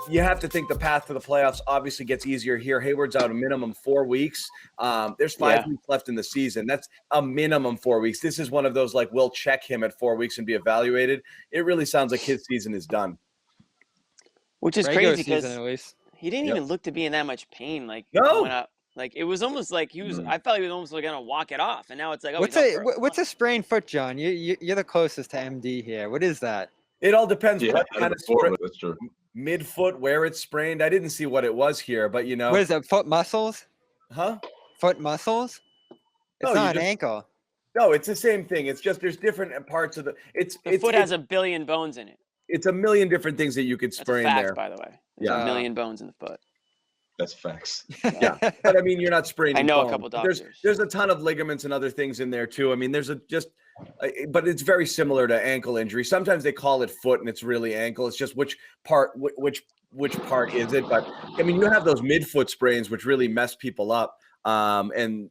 you have to think the path to the playoffs obviously gets easier here. Hayward's out a minimum 4 weeks. There's 5 weeks left in the season. That's a minimum 4 weeks. This is one of those, like, we'll check him at 4 weeks and be evaluated. It really sounds like his season is done. Which is Regular crazy because season, at least. he didn't even look to be in that much pain. Like, No. going up. Like, it was almost like he was. I felt he was almost like gonna walk it off, and now it's like, oh, what's a sprained foot, John? You're the closest to MD here. What is that? It all depends what kind of that's true. Midfoot, where it's sprained. I didn't see what it was here, but you know. What is that? Foot muscles? Huh? Foot muscles? It's not an ankle. No, it's the same thing. It's just there's different parts of the foot has a billion bones in it. It's a million different things that you could sprain That's a fact, there. by the way. There's a million bones in the foot. That's facts. Yeah, but I mean, you're not spraining. I know bone. a couple doctors. There's a ton of ligaments and other things in there too. I mean, but it's very similar to ankle injury. Sometimes they call it foot and it's really ankle. It's just which part is it? But I mean, you have those midfoot sprains which really mess people up. And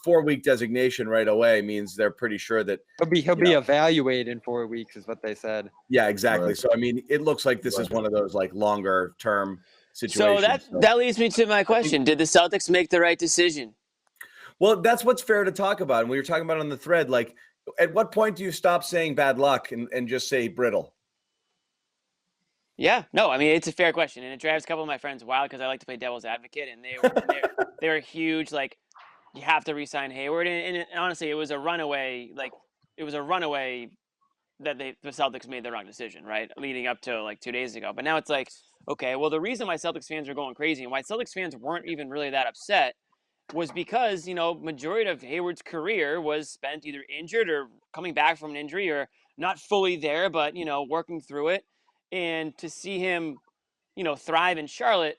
4 week designation right away means they're pretty sure that he'll be evaluated in 4 weeks, is what they said. Yeah, exactly. Right. So I mean, it looks like this is one of those like longer term situations. So that leads me to my question: did the Celtics make the right decision? Well, that's what's fair to talk about. And we were talking about on the thread, like, at what point do you stop saying bad luck and just say brittle? Yeah, no, I mean, it's a fair question, and it drives a couple of my friends wild because I like to play devil's advocate, and they were huge. Like, you have to re-sign Hayward, and honestly, it was a runaway. Like, it was a runaway that the Celtics made the wrong decision, right, leading up to like 2 days ago. But now it's like, okay, well, the reason why Celtics fans are going crazy and why Celtics fans weren't even really that upset was because, majority of Hayward's career was spent either injured or coming back from an injury or not fully there, but, working through it. And to see him, thrive in Charlotte,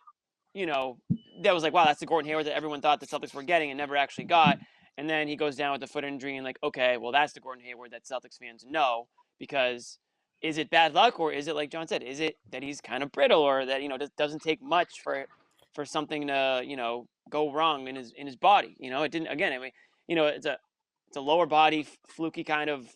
that was like, wow, that's the Gordon Hayward that everyone thought the Celtics were getting and never actually got. And then he goes down with the foot injury and like, okay, well, that's the Gordon Hayward that Celtics fans know, because is it bad luck, or is it, like John said, is it that he's kind of brittle, or that, doesn't take much for something to, go wrong in his body? It didn't, again, I mean, it's a lower body fluky kind of,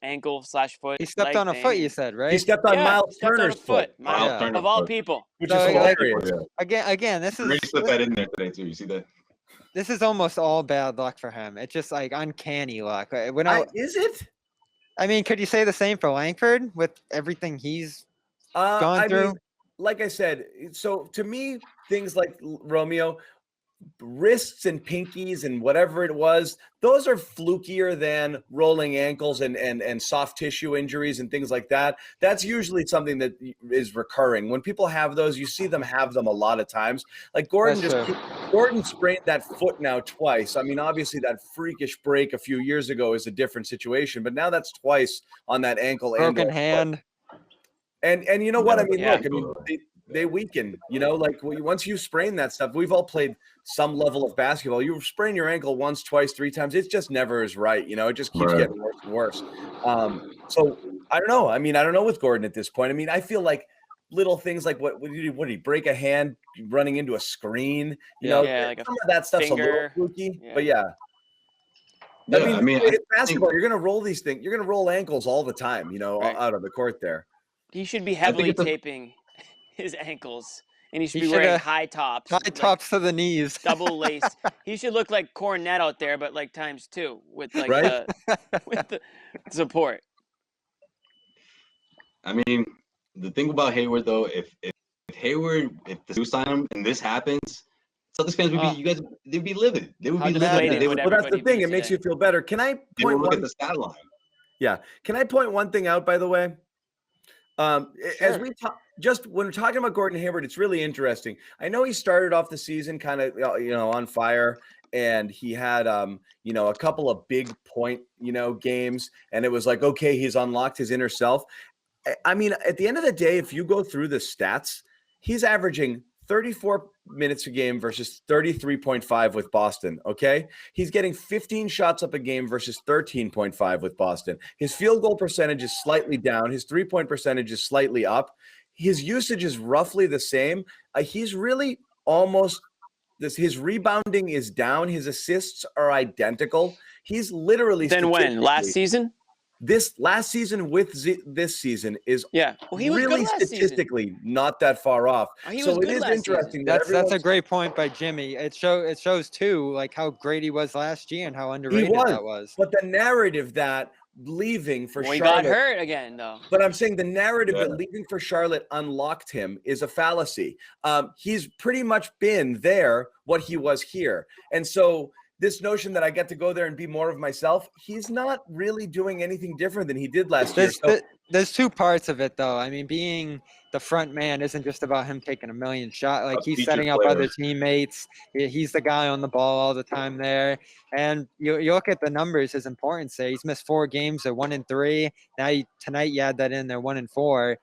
ankle/foot. He stepped on a foot, you said, right? He stepped on Miles Turner's foot. Of all people. Which is hilarious. Again, this is... Really slipped that in there today, too. You see that? This is almost all bad luck for him. It's just like uncanny luck. Is it? I mean, could you say the same for Langford with everything he's gone through? Mean, like I said, so to me, things like Romeo, wrists and pinkies and whatever it was, those are flukier than rolling ankles and soft tissue injuries and things like that. That's usually something that is recurring. When people have those, you see them have them a lot of times. Like Gordon sprained that foot now twice. I mean, obviously that freakish break a few years ago is a different situation, but now that's twice on that ankle. Broken hand. And you know what? I mean, look, I mean, they weaken, like once you sprain that stuff, we've all played some level of basketball. You sprain your ankle once, twice, 3 times. It's just never is right. It just keeps getting worse and worse. So I don't know. I mean, I don't know with Gordon at this point. I mean, I feel like little things like what did he break a hand running into a screen? Like some of that stuff's finger. a little fluky, but I mean, it's basketball. You're going to roll these things. You're going to roll ankles all the time, out of the court there. He should be heavily taping his ankles, and he should be wearing high tops. High tops to the knees. Double lace. He should look like Cornette out there, but like times 2 with like with the support. I mean, the thing about Hayward though, if the Celtics sign him and this happens, Celtics fans would they'd be livid. They would be livid. Well, that's the thing. It makes you feel better. Can I point look at the stat line? Yeah. Can I point one thing out, by the way? As we talk, just when we're talking about Gordon Hayward, it's really interesting. I know he started off the season kind of, on fire, and he had, a couple of big point, games, and it was like, okay, he's unlocked his inner self. I mean, at the end of the day, if you go through the stats, he's averaging 34 minutes a game versus 33.5 with Boston. Okay. He's getting 15 shots up a game versus 13.5 with Boston. His field goal percentage is slightly down. His 3-point percentage is slightly up. His usage is roughly the same. He's really almost his rebounding is down. His assists are identical. He's literally last season. this last season with this season is Well, he was really good last statistically not that far off. He so was good it is last interesting season. That's a great point by Jimmy. It shows too, like how great he was last year and how underrated that was. But the narrative that leaving for he Charlotte got hurt again, though. But I'm saying the narrative that leaving for Charlotte unlocked him is a fallacy. He's pretty much been there what he was here. And so this notion that I get to go there and be more of myself, he's not really doing anything different than he did last year. So there's two parts of it, though. I mean, being the front man isn't just about him taking a million shots. Like, he's setting up other teammates. He's the guy on the ball all the time there. And you look at the numbers, his importance there. He's missed 4 games. They're 1-3. Now tonight you add that in, they're 1-4.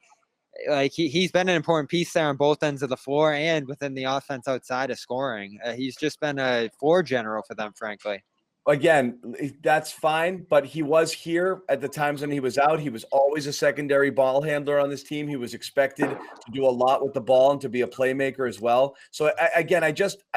Like, he's been an important piece there on both ends of the floor and within the offense outside of scoring. He's just been a floor general for them, frankly. Again, that's fine, but he was here at the times when he was out. He was always a secondary ball handler on this team. He was expected to do a lot with the ball and to be a playmaker as well. So again, I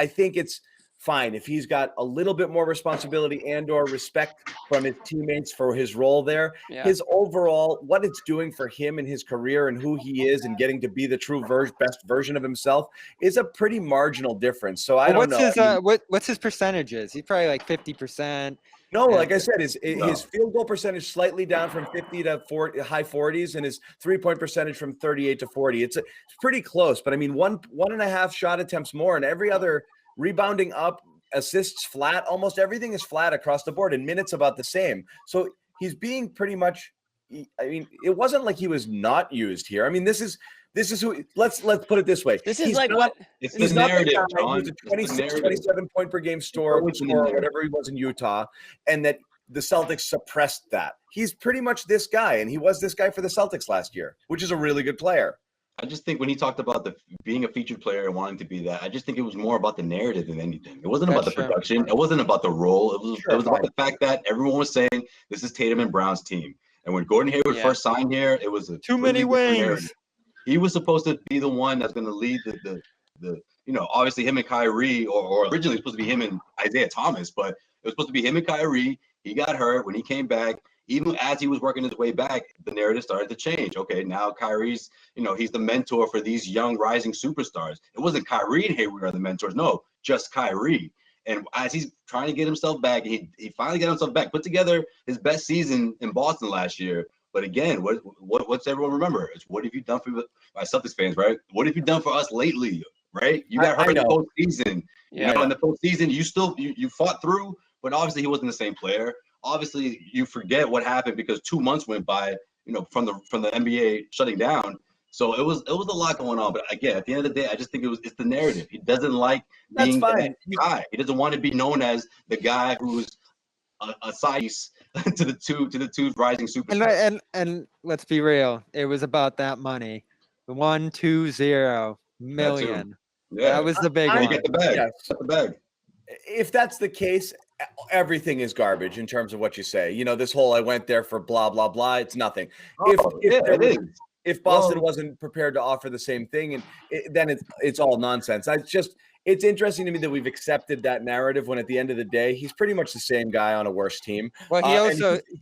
think it's fine if he's got a little bit more responsibility and or respect from his teammates for his role there. His overall, what it's doing for him and his career and who he is and getting to be the true best version of himself is a pretty marginal difference. So I don't know. What's his percentages? He's probably like 50%. No, like I said, his field goal percentage slightly down from 50 to 40, high 40s, and his 3-point percentage from 38 to 40. It's pretty close, but I mean, one and a half shot attempts more, and every other rebounding up, assists flat, almost everything is flat across the board, and minutes about the same. So he's being pretty much. I mean, it wasn't like he was not used here. I mean, this is who. Let's put it this way. This is like what it's the narrative, John. He's a 27 point per game scorer, whatever he was in Utah, and that the Celtics suppressed that. He's pretty much this guy, and he was this guy for the Celtics last year, which is a really good player. I just think when he talked about being a featured player and wanting to be that, I just think it was more about the narrative than anything. It wasn't about the production. It wasn't about the role. It was about the fact that everyone was saying this is Tatum and Brown's team. And when Gordon Hayward first signed here, it was too many wings. He was supposed to be the one that's going to lead the obviously him and Kyrie, or originally it was supposed to be him and Isaiah Thomas, but it was supposed to be him and Kyrie. He got hurt when he came back. Even as he was working his way back, the narrative started to change. Okay, now Kyrie's, he's the mentor for these young rising superstars. It wasn't Kyrie and Hayward are the mentors. No, just Kyrie. And as he's trying to get himself back, he finally got himself back, put together his best season in Boston last year. But again, what's everyone remember? It's what have you done for my Celtics fans, right? What have you done for us lately, right? You got hurt in the postseason. In the postseason, you fought through, but obviously he wasn't the same player. Obviously, you forget what happened because 2 months went by, from the NBA shutting down. So it was a lot going on. But again, at the end of the day, I just think it's the narrative. He doesn't like being that guy. He doesn't want to be known as the guy who's a size to the two rising superstars. And let's be real, it was about that money, 120 million. That was the big one. You get the bag. Yes. Get the bag. If that's the case, everything is garbage in terms of what you say. This whole I went there for blah blah blah. It's nothing. If Boston wasn't prepared to offer the same thing, then it's all nonsense. It's interesting to me that we've accepted that narrative when at the end of the day, he's pretty much the same guy on a worse team. Well,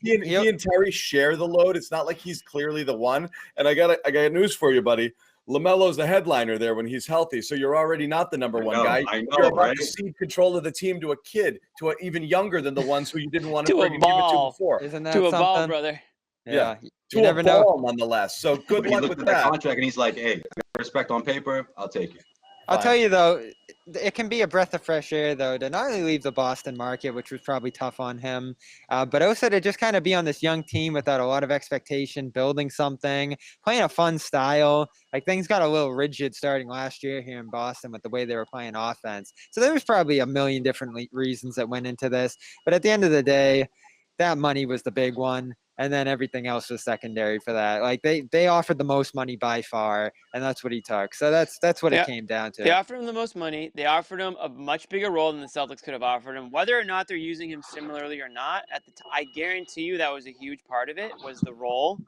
he and Terry share the load. It's not like he's clearly the one. And I got news for you, buddy. LaMelo's the headliner there when he's healthy, so you're already not the number one guy. You're about to cede control of the team to a kid, to even younger than the ones who you didn't want to bring him to before. Isn't that to something? A ball, brother. Yeah. To a ball, nonetheless. So good luck with that. Contract, and he's like, "Hey, respect on paper, I'll take it." I'll tell you though, it can be a breath of fresh air though to not only leave the Boston market, which was probably tough on him, but also to just kind of be on this young team without a lot of expectation, building something, playing a fun style. Like things got a little rigid starting last year here in Boston with the way they were playing offense. So there was probably a million different reasons that went into this, but at the end of the day, that money was the big one. And then everything else was secondary for that. Like they offered the most money by far, and that's what he took. So that's what it came down to. They offered him the most money. They offered him a much bigger role than the Celtics could have offered him. Whether or not they're using him similarly or not, I guarantee you that was a huge part of it, was the role.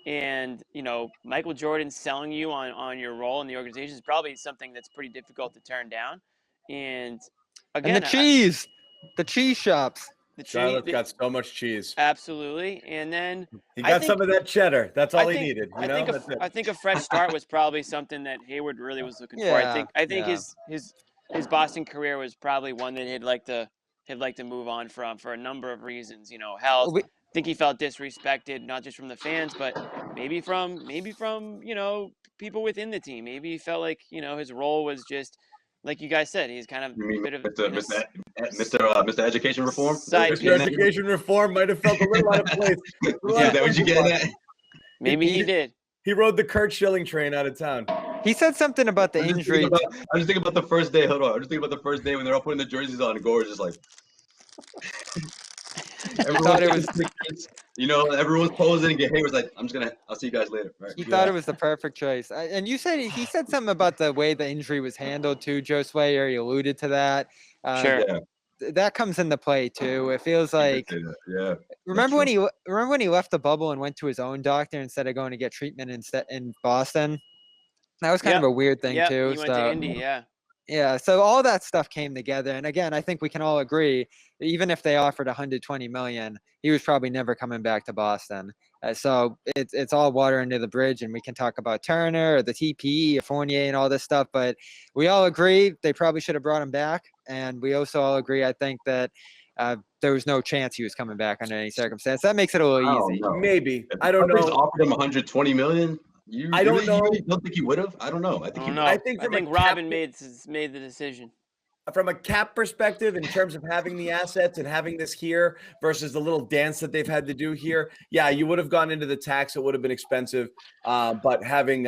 And Michael Jordan selling you on your role in the organization is probably something that's pretty difficult to turn down. And again, and the cheese shops. Charlotte's got so much cheese. Absolutely. And then he got some of that cheddar. That's all he needed. I think a fresh start was probably something that Hayward really was looking for. I think his Boston career was probably one that he'd like to move on from for a number of reasons. You know, health. I think he felt disrespected, not just from the fans, but maybe from people within the team. Maybe he felt like his role was just, like you guys said, he's kind of a bit of Mr. Education Reform. Mr. Education Reform might have felt a little out of place. Is that what you getting at? Maybe he did. He rode the Kurt Schilling train out of town. He said something about the injury. I'm just thinking about the first day. Hold on. I'm just thinking about the first day when they're all putting the jerseys on, and Gore's just like. Everyone's posing, and Hayward's like, I'll see you guys later. Right. He thought it was the perfect choice. And he said something about the way the injury was handled too, Joe Swayer. He alluded to that. Sure. Yeah. That comes into play too. It feels like, yeah. Remember when he left the bubble and went to his own doctor instead of going to get treatment in Boston? That was kind of a weird thing too. He went to Indy, Yeah, so all that stuff came together, and again, I think we can all agree, even if they offered $120 million, he was probably never coming back to Boston. So it's all water under the bridge, and we can talk about Turner or the TPE or Fournier and all this stuff, but we all agree they probably should have brought him back, and we also all agree, I think, that there was no chance he was coming back under any circumstance. That makes it a little easy. Maybe. I don't know. Offered him $120 million. I don't know. You really don't think he would have? I don't know. I think Robin made the decision. From a cap perspective, in terms of having the assets and having this here versus the little dance that they've had to do here, yeah, you would have gone into the tax. It would have been expensive. But having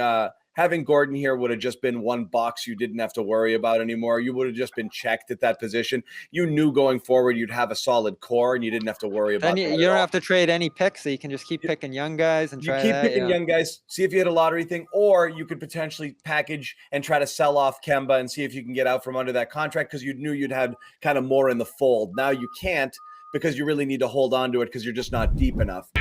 Gordon here would have just been one box you didn't have to worry about anymore. You would have just been checked at that position. You knew going forward you'd have a solid core, and you didn't have to worry about it. You don't have to trade any picks, so you can just keep picking young guys and try keep picking young guys, see if you had a lottery thing, or you could potentially package and try to sell off Kemba and see if you can get out from under that contract because you knew you'd had kind of more in the fold. Now you can't because you really need to hold on to it because you're just not deep enough.